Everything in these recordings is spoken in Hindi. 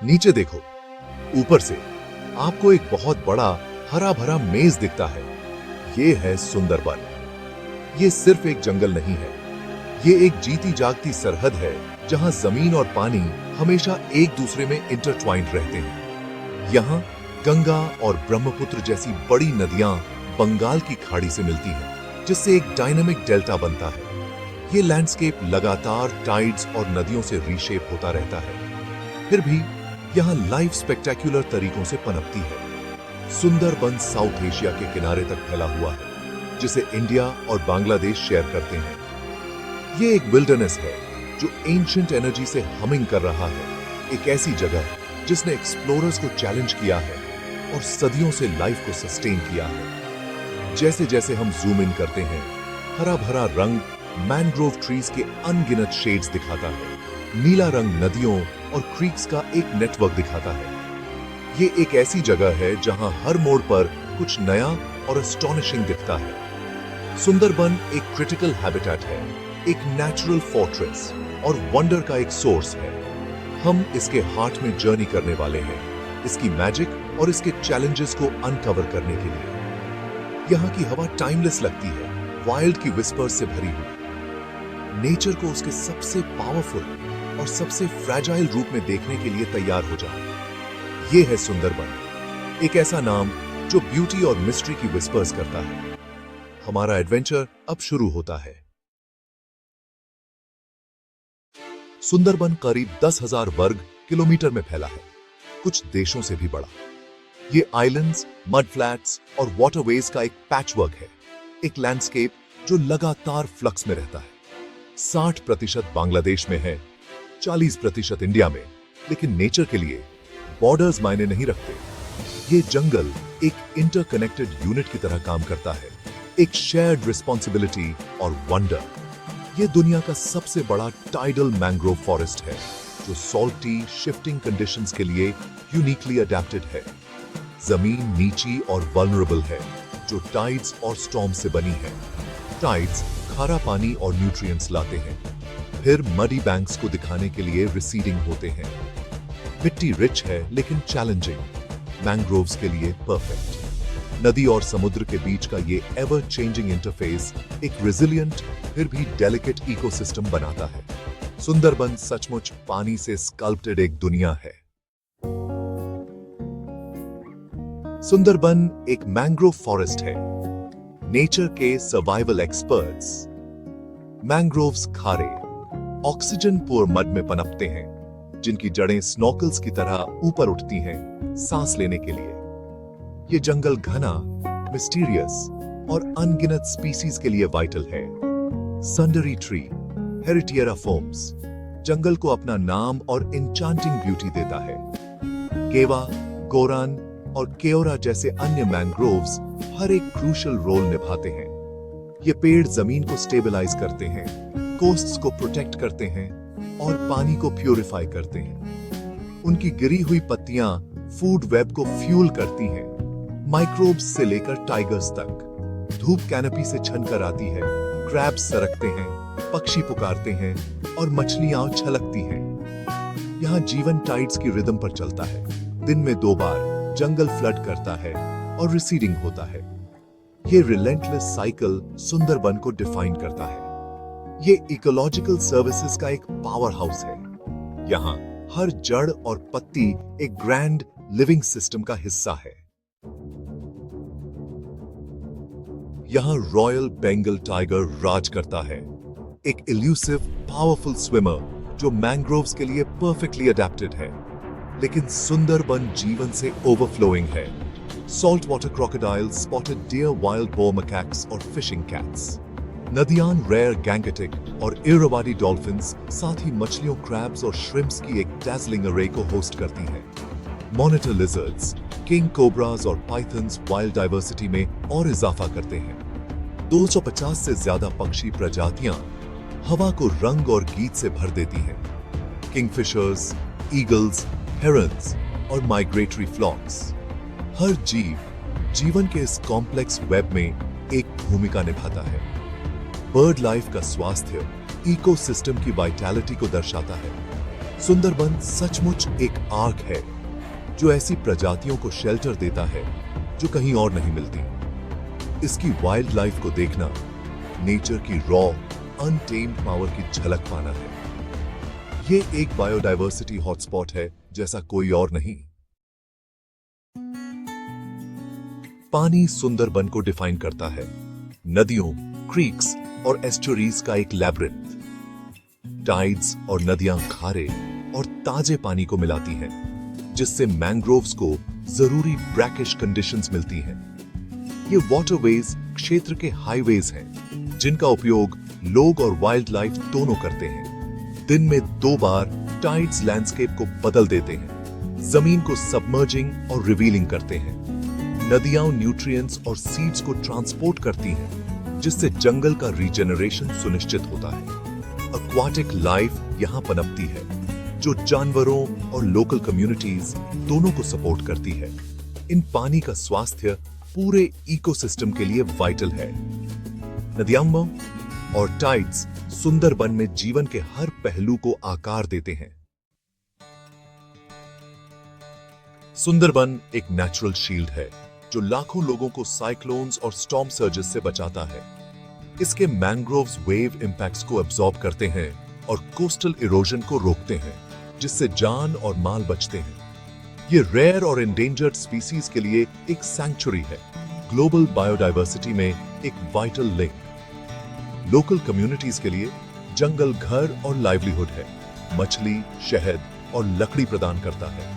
नीचे देखो, ऊपर से आपको एक बहुत बड़ा हरा भरा मेज दिखता है। ये है सुंदरबन। ये सिर्फ एक जंगल नहीं है, ये एक जीती जागती सरहद है जहां जमीन और पानी हमेशा एक दूसरे में इंटरट्वाइंड रहते हैं। यहाँ गंगा और ब्रह्मपुत्र जैसी बड़ी नदियां बंगाल की खाड़ी से मिलती हैं, जिससे एक डायनामिक डेल्टा बनता है। ये लैंडस्केप लगातार टाइड्स और नदियों से रीशेप होता रहता है। फिर भी यहाँ लाइफ स्पेक्टेक्युलर तरीकों से पनपती है। सुंदरबन साउथ एशिया के किनारे तक फैला हुआ है, जिसे इंडिया और बांग्लादेश शेयर करते हैं। ये एक विल्डरनेस है जो एंशिएंट एनर्जी से हमिंग कर रहा है, एक ऐसी जगह जिसने एक्सप्लोरर्स को चैलेंज किया है और सदियों से लाइफ को सस्टेन किया है। जैसे जैसे हम जूम इन करते हैं, हरा भरा रंग मैंग्रोव ट्रीज के अनगिनत शेड्स दिखाता है, नीला रंग नदियों और क्रीक्स का एक नेटवर्क दिखाता है। ये एक ऐसी जगह है जहां हर मोड़ पर कुछ नया और एस्टॉनिशिंग दिखता है। सुंदरबन एक क्रिटिकल हैबिटेट है, एक नेचुरल फोर्ट्रेस और वंडर का एक सोर्स है। हम इसके हार्ट में जर्नी करने वाले हैं, इसकी मैजिक और इसके चैलेंजेस को अनकवर करने के लिए। यहाँ की हवा टाइमलेस लगती है, वाइल्ड की विस्पर्स से भरी हुई। नेचर को उसके सबसे पावरफुल और सबसे फ्रैजाइल रूप में देखने के लिए तैयार हो जाओ। ये है सुंदरबन, एक ऐसा नाम जो ब्यूटी और मिस्ट्री की विस्पर्स करता है। हमारा एडवेंचर अब शुरू होता है। सुंदरबन करीब 10,000 वर्ग किलोमीटर में फैला है, कुछ देशों से भी बड़ा। ये आइलैंड्स, मड फ्लैट्स और वाटरवेज का एक पैचवर्क है, एक लैंडस्केप जो लगातार फ्लक्स में रहता है। 60% बांग्लादेश में है, 40% इंडिया में, लेकिन नेचर के लिए बॉर्डर्स मायने नहीं रखते। ये जंगल एक इंटरकनेक्टेड यूनिट की तरह काम करता है, एक शेयर्ड रिस्पॉन्सिबिलिटी और वंडर। ये दुनिया का सबसे बड़ा टाइडल मैंग्रोव फॉरेस्ट है, जो सॉल्टी शिफ्टिंग कंडीशंस के लिए यूनिकली अडेप्टेड है। जमीन नीची और वल्नरेबल है, जो टाइड्स और स्टॉर्म से बनी है। टाइड्स खारा पानी और न्यूट्रिएंट्स लाते हैं, फिर मडी बैंक्स को दिखाने के लिए रिसीडिंग होते हैं। मिट्टी रिच है लेकिन चैलेंजिंग, मैंग्रोव्स के लिए परफेक्ट। नदी और समुद्र के बीच का ये एवर चेंजिंग इंटरफेस एक रेजिलिएंट फिर भी डेलिकेट इकोसिस्टम बनाता है। सुंदरबन सचमुच पानी से स्कल्प्टेड एक दुनिया है। सुंदरबन एक मैंग्रोव फॉरेस्ट है, नेचर के सर्वाइवल एक्सपर्ट्स। मैंग्रोव्स खारे, ऑक्सीजन पुअर मड में पनपते हैं, जिनकी जड़ें स्नॉकल्स की तरह ऊपर उठती हैं सांस लेने के लिए। ये जंगल घना, मिस्टीरियस और अनगिनत स्पीसीज के लिए वाइटल है। संडरी ट्री, हेरिटियरा फोम्स, जंगल को अपना नाम और इंचांटिंग ब्यूटी देता है। केवा, गोरान और केओरा जैसे अन्य मैंग्रोव्स हर एक क्रूशियल रोल निभाते हैं। ये पेड़ जमीन को स्टेबलाइज करते हैं, कोस्ट्स को प्रोटेक्ट करते हैं और पानी को प्यूरिफाई करते हैं। उनकी गिरी हुई पत्तियां फूड वेब को फ्यूल करती हैं, माइक्रोब्स से लेकर टाइगर्स तक। धूप कैनपी से छनकर आती है, क्रैब्स सरकते हैं, पक्षी पुकारते हैं और मछलियां छलकती हैं। यहाँ जीवन टाइड्स की रिदम पर चलता है। दिन में 2 बार जंगल फ्लड करता है और रिसीडिंग होता है। ये रिलेंटलेस साइकिल सुंदरबन को डिफाइन करता है। ये इकोलॉजिकल सर्विसेज का एक पावर हाउस है। यहाँ हर जड़ और पत्ती एक ग्रैंड लिविंग सिस्टम का हिस्सा है। यहाँ रॉयल बेंगल टाइगर राज करता है, एक इल्यूसिव पावरफुल स्विमर जो मैंग्रोव्स के लिए परफेक्टली अडेप्टेड है। लेकिन सुंदरबन जीवन से ओवरफ्लोइंग है। Salt water crocodiles, spotted deer, wild boar macaques और फिशिंग कैट्स। नदियां रेयर गैंगेटिक और इरावाडी डॉल्फिन्स, साथ ही मछलियों, क्रैब्स और श्रिम्प्स की एक डैज़लिंग अरे को होस्ट करती हैं। मॉनिटर लिजर्ड्स, किंग कोब्रास और पाइथन्स वाइल्ड डाइवर्सिटी में और इजाफा करते हैं। 250 से ज्यादा पक्षी प्रजातियां हवा को रंग और गीत से भर देती हैं। किंगफिशर्स, ईगल्स, हेरन्स और माइग्रेटरी फ्लॉक्स। हर जीव जीवन के इस कॉम्प्लेक्स वेब में एक भूमिका निभाता है। बर्ड लाइफ का स्वास्थ्य इकोसिस्टम की वाइटैलिटी को दर्शाता है। सुंदरबन सचमुच एक आर्क है जो ऐसी प्रजातियों को शेल्टर देता है जो कहीं और नहीं मिलती। इसकी वाइल्ड लाइफ को देखना नेचर की रॉ अनटेम्ड पावर की झलक पाना है। ये एक बायोडायवर्सिटी हॉटस्पॉट है जैसा कोई और नहीं। पानी सुंदरबन को डिफाइन करता है, नदियों, क्रीक्स और एस्टुरीज का एक लैब्रिंथ। टाइड्स और नदियां खारे और ताजे पानी को मिलाती हैं, जिससे मैंग्रोव्स को जरूरी ब्रैकिश कंडीशंस मिलती हैं। ये वाटरवेज क्षेत्र के हाईवेज हैं, जिनका उपयोग लोग और वाइल्ड लाइफ दोनों करते हैं। दिन में 2 बार टाइड्स लैंडस्केप को बदल देते हैं, जमीन को सबमर्जिंग और रिवीलिंग करते हैं। नदियां न्यूट्रिएंट्स और सीड्स को ट्रांसपोर्ट करती हैं, जिससे जंगल का रीजेनरेशन सुनिश्चित होता है। एक्वाटिक लाइफ यहां पनपती है, जो जानवरों और लोकल कम्युनिटीज दोनों को सपोर्ट करती है। इन पानी का स्वास्थ्य पूरे इकोसिस्टम के लिए वाइटल है। नदियां और टाइड्स सुंदरबन में जीवन के हर पहलू को आकार देते हैं। सुंदरबन एक नेचुरल शील्ड है जो लाखों लोगों को साइक्लोन्स और स्टॉर्म सर्जेस से बचाता है। इसके मैंग्रोव्स वेव इंपैक्ट्स को एब्जॉर्ब करते हैं और कोस्टल इरोजन को रोकते हैं, जिससे जान और माल बचते हैं। ये रेयर और एंडेंजर्ड स्पीसीज के लिए एक सैंक्चुरी है, ग्लोबल बायोडायवर्सिटी में एक वाइटल लिंक। लोकल कम्युनिटीज के लिए जंगल घर और लाइवलीहुड है, मछली, शहद और लकड़ी प्रदान करता है।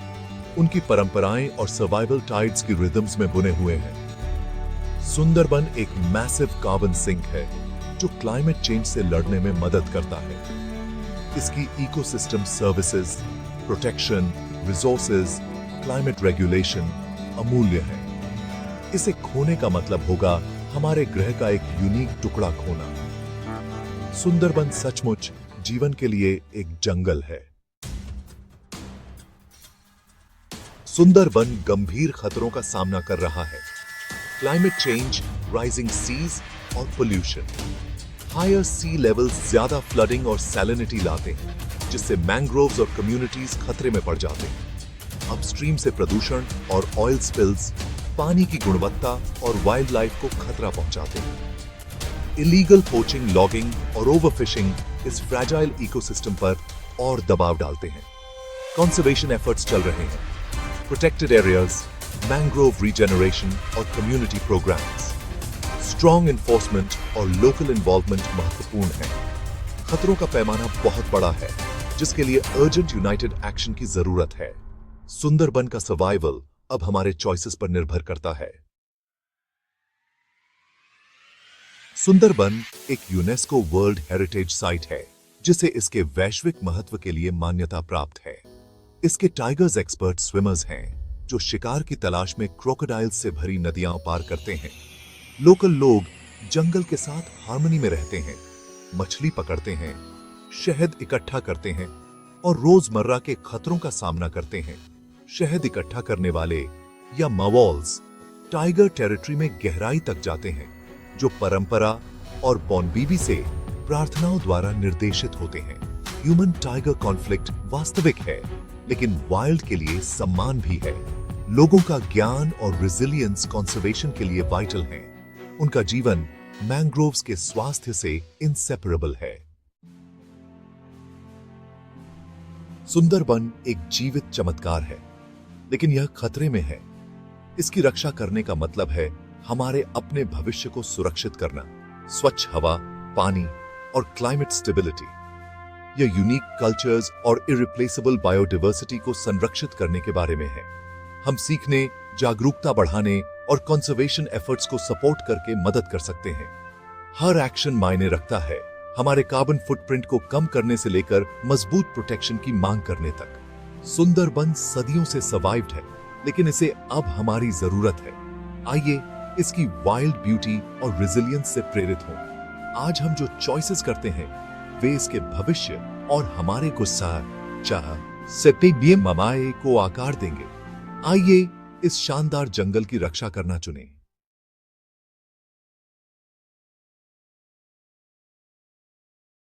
उनकी परंपराएं और सर्वाइवल टाइड्स की रिदम्स में बुने हुए हैं। सुंदरबन एक मैसिव कार्बन सिंक है जो क्लाइमेट चेंज से लड़ने में मदद करता है। इसकी ecosystem services, protection, resources, climate regulation अमूल्य है। इसे खोने का मतलब होगा हमारे ग्रह का एक यूनिक टुकड़ा खोना। सुंदरबन सचमुच जीवन के लिए एक जंगल है। सुंदरबन गंभीर खतरों का सामना कर रहा है। क्लाइमेट चेंज, राइजिंग सीज और पोल्यूशन। हायर सी लेवल्स ज्यादा फ्लडिंग और सैलिनिटी लाते हैं, जिससे मैंग्रोव्स और कम्युनिटीज खतरे में पड़ जाते हैं। अपस्ट्रीम से प्रदूषण और ऑयल स्पिल्स पानी की गुणवत्ता और वाइल्ड लाइफ को खतरा पहुंचाते हैं। इलीगल पोचिंग, लॉगिंग और ओवरफिशिंग इस फ्रैजाइल इकोसिस्टम पर और दबाव डालते हैं। कंजर्वेशन एफर्ट्स चल रहे हैं, प्रोटेक्टेड एरियाज, मैंग्रोव रीजेनरेशन और कम्युनिटी प्रोग्राम्स। स्ट्रॉन्ग इन्फोर्समेंट और लोकल इन्वॉल्वमेंट महत्वपूर्ण है। खतरों का पैमाना बहुत बड़ा है, जिसके लिए अर्जेंट यूनाइटेड एक्शन की जरूरत है। सुंदरबन का सर्वाइवल अब हमारे चॉइसेस पर निर्भर करता है। सुंदरबन एक यूनेस्को वर्ल्ड हेरिटेज साइट है, जिसे इसके वैश्विक महत्व के लिए मान्यता प्राप्त है। इसके टाइगर्स एक्सपर्ट स्विमर्स हैं, जो शिकार की तलाश में क्रोकोडाइल्स से भरी नदियां पार करते हैं। लोकल लोग जंगल के साथ हार्मनी में रहते हैं, मछली पकड़ते हैं, शहद इकट्ठा करते हैं और रोजमर्रा के खतरों का सामना करते हैं। शहद इकट्ठा करने वाले या मवॉल्स टाइगर टेरिटरी में गहराई तक जाते हैं, जो परंपरा और बॉनबीबी से प्रार्थनाओं द्वारा निर्देशित होते हैं। ह्यूमन टाइगर कॉन्फ्लिक्ट वास्तविक है, लेकिन वाइल्ड के लिए सम्मान भी है। लोगों का ज्ञान और रेजिलियंस कंजर्वेशन के लिए वाइटल है। उनका जीवन मैंग्रोव्स के स्वास्थ्य से इंसेपरेबल है। सुंदरबन एक जीवित चमत्कार है, लेकिन यह खतरे में है। इसकी रक्षा करने का मतलब है हमारे अपने भविष्य को सुरक्षित करना। स्वच्छ हवा, पानी और क्लाइमेट स्टेबिलिटी, यह यूनिक कल्चर्स और इरिप्लेसेबल बायोडायवर्सिटी को संरक्षित करने के बारे में है। हम सीखने, जागरूकता बढ़ाने और कंजर्वेशन एफर्ट्स को सपोर्ट करके मदद कर सकते हैं। हर एक्शन मायने रखता है, हमारे कार्बन फुटप्रिंट को कम करने से लेकर मजबूत प्रोटेक्शन की मांग करने तक। सुंदरबन सदियों से सर्वाइव्ड है, लेकिन इसे अब हमारी जरूरत है। आइए इसकी वाइल्ड ब्यूटी और रेजिलियंस से प्रेरित हों। आज हम जो चॉइसेस करते हैं, वे इसके भविष्य और हमारे गुस्सा, चाह, सत्य ममाए को आकार देंगे। आइए इस शानदार जंगल की रक्षा करना चुनें।